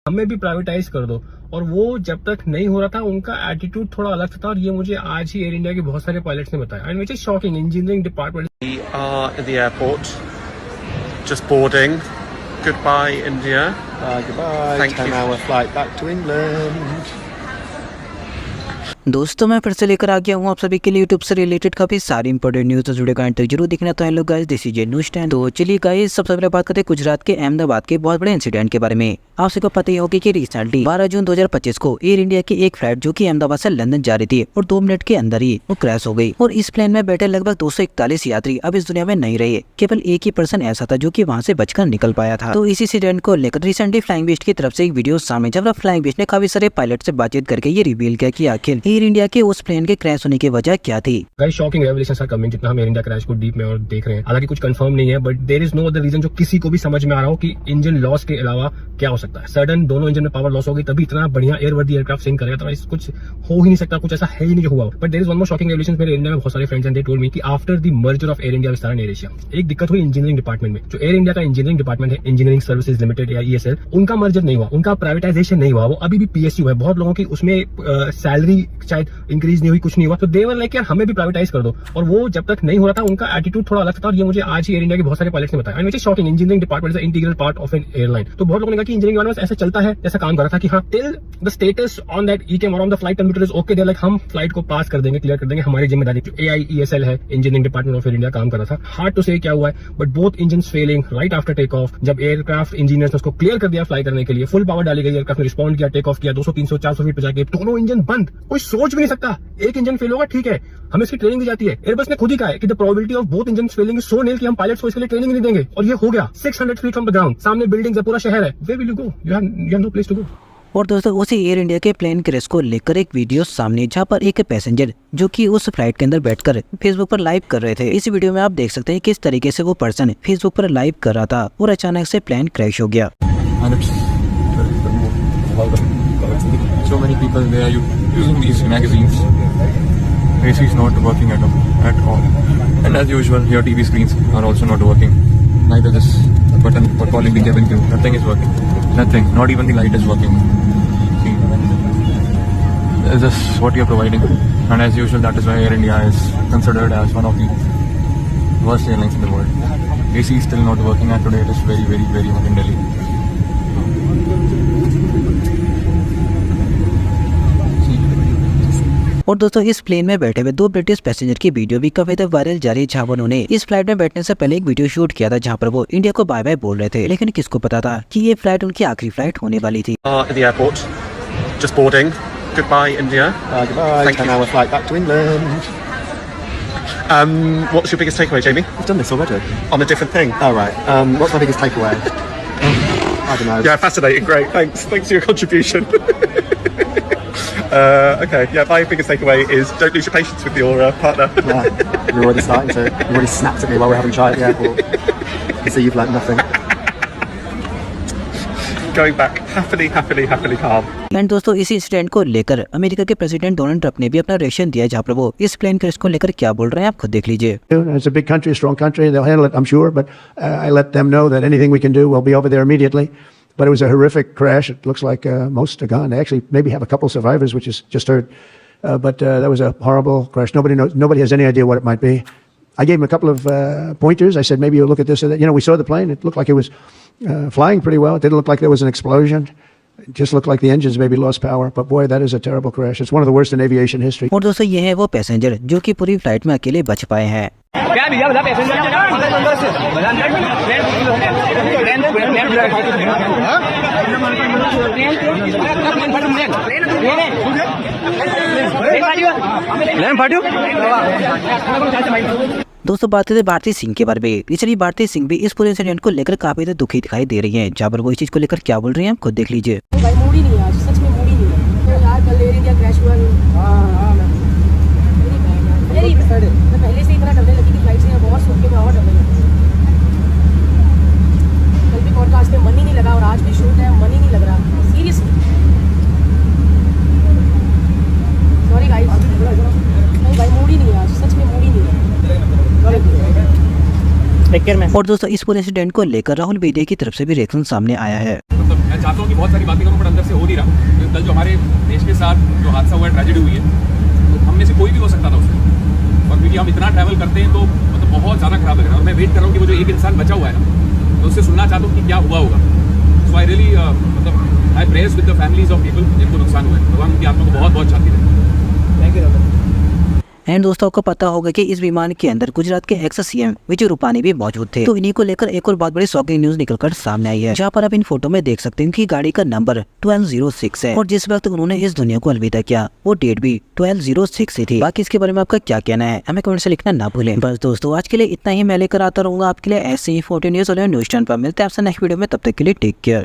हमें भी प्राइवेटाइज कर दो। और वो जब तक नहीं हो रहा था उनका एटीट्यूड थोड़ा अलग था, और ये मुझे आज ही एयर इंडिया के बहुत सारे पायलट्स ने बताया, and which is shocking. Engineering department. We are at the airport, just boarding. Goodbye, India. Goodbye. Thank you. 10-hour flight back to England. दोस्तों मैं फिर से लेकर आ गया हूँ आप सभी के लिए यूट्यूब से रिलेटेड काफी सारी इंपॉर्टेंट न्यूज तो जुड़े गाइड तक जरूर देखना। तो hello guys, this is a news stand. तो चलिए गाइस, सबसे पहले बात करते हैं गुजरात के अहमदाबाद के बहुत बड़े इंसिडेंट के बारे में। आप सबको पता ही होगा कि रिसेंटली 12 जून 2025 को एयर इंडिया की एक फ्लाइट जो कि अहमदाबाद से लंदन जा रही थी और 2 मिनट के अंदर ही वो क्रैश हो गई। और इस प्लेन में बैठे लगभग 241 यात्री अब इस दुनिया में नहीं रहे। केवल एक ही पर्सन ऐसा था जो कि वहाँ से बचकर निकल पाया था। तो इस इंसिडेंट को लेकर रिसेंटली फ्लाइंग बिस्ट की तरफ से एक वीडियो सामने, जब फ्लाइंग बिस्ट ने काफी सारे पायलट से बातचीत करके ये रिवील किया कि आखिर एयर इंडिया के उस प्लेन के क्रैश होने की वजह क्या थी। Guys, shocking revelations are coming जितना हम एयर इंडिया क्रैश को डीप में और देख रहे हैं। हालांकि कुछ कंफर्म नहीं है, but there is no other reason जो किसी को भी समझ में आ रहा हो कि इंजन लॉस के अलावा क्या हो सकता है। सडन दोनों इंजन में पावर लॉस हो गई, तभी इतना बढ़िया एयरवर्दी एयरक्राफ्ट सिंक करेगा, तो कुछ हो ही नहीं सकता, कुछ ऐसा है ही नहीं जो हुआ। But there is one more shocking revelation. मेरे इंडिया में बहुत सारे friends and they told me कि after the merger of Air India Vistara Air Asia, एक दिक्कत हुई इंजीनियरिंग डिपार्टमेंट में। जो एयर इंडिया का इंजीनियरिंग डिपार्टमेंट है, इंजीनियरिंग सर्विसेज लिमिटेड या ESL, उनका मर्जर नहीं हुआ, उनका प्राइवेटाइजेशन नहीं हुआ, वो अभी भी PSU है। बहुत लोगों की उसमें सैलरी शायद इंक्रीज नहीं हुई, कुछ नहीं हुआ। तो देवर लाइक यार हमें भी प्राइवेटाइज कर दो। और वो जब तक नहीं हो रहा था उनका एटीट्यूड थोड़ा अलग था, और ये मुझे आज ही एयर इंडिया के बहुत सारे पायलट्स ने बताया, and which is shocking. Engineering department is integral part of N airline. तो बहुत लोगों ने कहा कि इंजीनियरिंग वाला ऐसा चलता है, ऐसा काम कर रहा था कि हाँ, till the status on that ETM और on the flight computer is okay, they like हम फ्लाइट को पास कर देंगे, क्लियर कर देंगे, हमारी जिम्मेदारी। जो AIESL है, engineering department of Air India, काम कर रहा था। हार्ड टू से क्या हुआ है, but both engine failing right after take off. जब एयरक्राफ्ट इंजीनियर्स ने उसको क्लियर कर दिया फ्लाई करने के लिए, फुल पावर डाली गई, एयरक्राफ्ट ने रिस्पॉन्ड किया, टेक ऑफ किया, 200 300 400 फीट पे जाके दोनों इंजन बंद। कोई सोच भी नहीं सकता एक इंजन फेल होगा, ठीक है, हमें इसकी ट्रेनिंग दी जाती है। एयरबस ने खुद ही कहा है कि the probability of both engine failing is so nil कि हम पायलट्स को इसके लिए ट्रेनिंग नहीं देंगे। और ये हो गया 600 फीट फ्रॉम द ग्राउंड, सामने बिल्डिंग्स है, पूरा शहर है। Where will you go? You have no place to go. और दोस्तों उसी एयर इंडिया के प्लेन क्रैश को लेकर एक वीडियो सामने, जहां पर एक पैसेंजर जो कि उस फ्लाइट के अंदर बैठकर फेसबुक पर लाइव कर रहे थे। इस वीडियो में आप देख सकते हैं किस तरीके से वो पर्सन फेसबुक पर लाइव कर रहा था और अचानक से प्लेन क्रैश हो गया। So many people, they are using these magazines. AC is not working at all. And as usual, your TV screens are also not working. Neither this button for calling the cabin crew. Nothing is working. Nothing. Not even the light is working. See, this is what you're providing. And as usual, that is why Air India is considered as one of the worst airlines in the world. AC is still not working, and today it is very, very, very hot in Delhi. और दोस्तों इस plane में बैठे हुए 2 British passenger की video भी काफी viral जा रही है, जहाँ उन्होंने इस फ्लाइट में बैठने से पहले एक वीडियो शूट किया था, जहाँ पर वो इंडिया को बाय बाय बोल रहे थे। लेकिन किसको पता था कि ये फ्लाइट उनकी आखिरी फ्लाइट होने वाली थी। At the airport, just boarding. Goodbye, India. Goodbye. Thank you. 10-hour flight back to England. What's your biggest takeaway, Jamie? I've done this already. On a different thing. All right. What's my biggest takeaway? I don't know. Yeah, fascinating. Great. Thanks for your contribution. Okay. Yeah, my biggest takeaway is don't lose your patience with your partner. Yeah, you're already starting to. You already snapped at me while we're having chai at the airport. I can see you've learnt nothing. Going back happily calm. And दोस्तों इसी incident को लेकर America के president Donald Trump ने भी अपना reaction दिया, जहाँ पर वो इस प्लेन क्रैश को लेकर क्या बोल रहे हैं आप खुद देख लीजिए। It's a big country, a strong country. They'll handle it, I'm sure. But I let them know that anything we can do, we'll be over there immediately. But it was a horrific crash. It looks like most are gone. They actually maybe have a couple survivors, which is just heard. But that was a horrible crash. Nobody knows. Nobody has any idea what it might be. I gave him a couple of pointers. I said, maybe you'll look at this or that. You know, we saw the plane. It looked like it was flying pretty well. It didn't look like there was an explosion. It just looked like the engines maybe lost power. But boy, that is a terrible crash. It's one of the worst in aviation history. और दोस्तों ये है वो passenger जो कि पूरी flight में अकेले बच पाए हैं। क्या भैया बता पैसेंजर दोस्तों बात करते भारती सिंह के बारे में। इसलिए भारती सिंह भी इस पूरे इंसिडेंट को लेकर काफी दुखी दिखाई दे रही हैं, जहाँ पर वो इस चीज को लेकर क्या बोल रही हैं आप खुद देख लीजिए। भाई मूड ही नहीं है आज, सच में मूड ही नहीं है। तो यार कल एयर इंडिया क्रैश हुआ। मैं पहले से इतना डरने लगी कि फ्लाइट से बहुत सोच के मैं और डरने लगी। कल भी पॉडकास्ट में मन ही नहीं लगा और आज भी शूट है, मन ही नहीं लग रहा सीरियसली। सॉरी गाइस, नहीं भाई मूड ही नहीं है आज, सच में मूड ही नहीं है। Take care man. और दोस्तों इस पूरे इंसिडेंट को लेकर राहुल वेदिया की तरफ से भी रिएक्शन सामने आया है। मतलब मैं चाहता हूँ कि बहुत सारी बातें करूँ, पर अंदर से हो नहीं रहा। कल जो हमारे देश के साथ जो हादसा हुआ है, ट्रेजेडी हुई है, तो हम में से कोई भी हो सकता था उसमें, और क्योंकि हम इतना ट्रैवल करते हैं तो मतलब बहुत ज़्यादा खराब लग रहा है। और मैं वेट कर रहा हूँ कि वो जो एक इंसान बचा हुआ है ना, तो उससे सुनना चाहता हूँ कि क्या हुआ होगा। सो आई रियली मतलब I prayers with the families of people जिनको नुकसान हुआ है। भगवान उनकी आत्मा को बहुत बहुत शांति दे। Thank you Rahul. एंड दोस्तों आपको पता होगा कि इस विमान के अंदर गुजरात के एक्स सीएम विजय रूपानी भी मौजूद थे। तो इन्हीं को लेकर एक और बहुत बड़ी शॉकिंग न्यूज निकलकर सामने आई है, जहां पर आप इन फोटो में देख सकते हैं कि गाड़ी का नंबर 1206 है और जिस वक्त उन्होंने इस दुनिया को अलविदा किया वो डेट भी 1206 ही थी। बाकी इसके बारे में आपका क्या कहना है हमें कमेंट से लिखना ना भूलें। बस दोस्तों आज के लिए इतना ही, मैं लेकर आता रहूंगा आपके लिए ऐसे ही 14 न्यूज और न्यूज चैनल पर। मिलते हैं आपसे नेक्स्ट वीडियो में, तब तक के लिए टेक केयर।